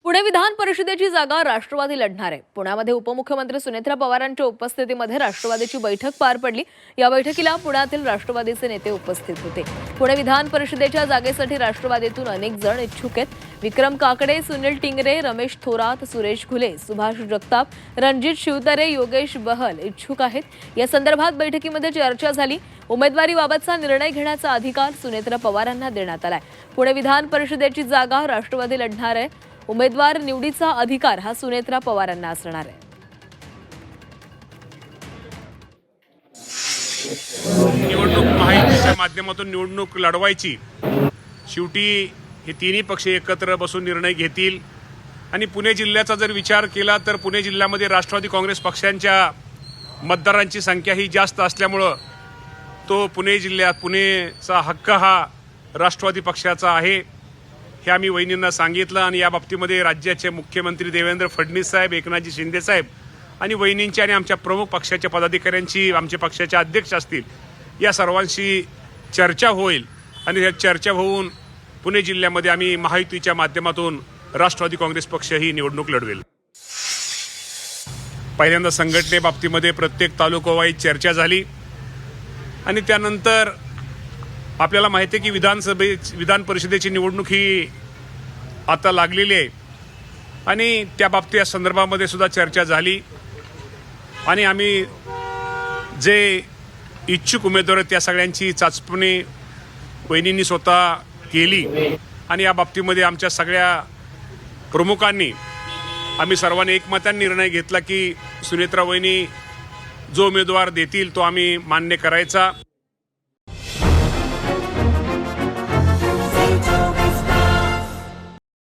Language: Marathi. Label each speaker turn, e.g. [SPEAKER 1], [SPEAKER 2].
[SPEAKER 1] पुणे विधान परिषदेची जागा राष्ट्रवादी लढणार आहे। पुण्यामध्ये उपमुख्यमंत्री सुनेत्रा पवारांच्या उपस्थितीमध्ये राष्ट्रवादीची बैठक पार पडली। या बैठकीला पुण्यातील राष्ट्रवादीचे नेते उपस्थित होते। पुणे विधान परिषदेच्या जागेसाठी राष्ट्रवादीतून अनेक जण इच्छुक आहेत। विक्रम काकडे, सुनील टिंगरे, रमेश थोरात, सुरेश घुले, सुभाष जगताप, रणजित शिवतारे, योगेश बहल इच्छुक आहेत। या संदर्भात बैठकीमध्ये चर्चा झाली। उमेदवारीबाबतचा निर्णय घेण्याचा अधिकार सुनेत्रा पवारांना देण्यात आलाय। पुणे विधान परिषदेची जागा राष्ट्रवादी लढणार आहे। उमेदवार निवडीचा अधिकार हा सुनेत्रा पवारांना असणार आहे।
[SPEAKER 2] निवडणूक माहितीच्या माध्यमातून निवडणूक लढवायची। शेवटी हे तिन्ही पक्ष एकत्र बसून निर्णय घेतील आणि पुणे जिल्ह्याचा जर विचार केला तर पुणे जिल्ह्यामध्ये राष्ट्रवादी काँग्रेस पक्षांच्या मतदारांची संख्या ही जास्त असल्यामुळे तो पुणे जिल्ह्यात पुणेचा हक्क हा राष्ट्रवादी पक्षाचा आहे हे आम्ही वहिनींना सांगितलं। आणि या बाबतीमध्ये राज्याचे मुख्यमंत्री देवेंद्र फडणवीस साहेब, एकनाथजी शिंदे साहेब आणि वहिनींची आणि आमच्या प्रमुख पक्षाच्या पदाधिकाऱ्यांची, आमच्या पक्षाचे अध्यक्ष असतील, या सर्वांशी चर्चा होईल आणि या चर्चा होऊन पुणे जिल्ह्यामध्ये आम्ही महायुतीच्या माध्यमातून राष्ट्रवादी काँग्रेस पक्ष ही निवडणूक लढवेल। पहिल्यांदा संघटनेबाबतीमध्ये प्रत्येक तालुकावाईज चर्चा झाली आणि त्यानंतर आपल्याला माहिती आहे की विधान परिषदेची निवडणूक ही आता लागलेली आहे आणि त्या बाबतीत या संदर्भामध्ये सुद्धा चर्चा झाली आणि आम्ही जे इच्छुक उमेदवार आहेत त्या सगळ्यांची चाचपणी वहिनींनी स्वतः केली आणि या बाबतीमध्ये आमच्या सगळ्या प्रमुखांनी आम्ही सर्वांनी एकमताने निर्णय घेतला की सुनेत्रा वहिनी जो उमेदवार देतील तो आम्ही मान्य करायचा।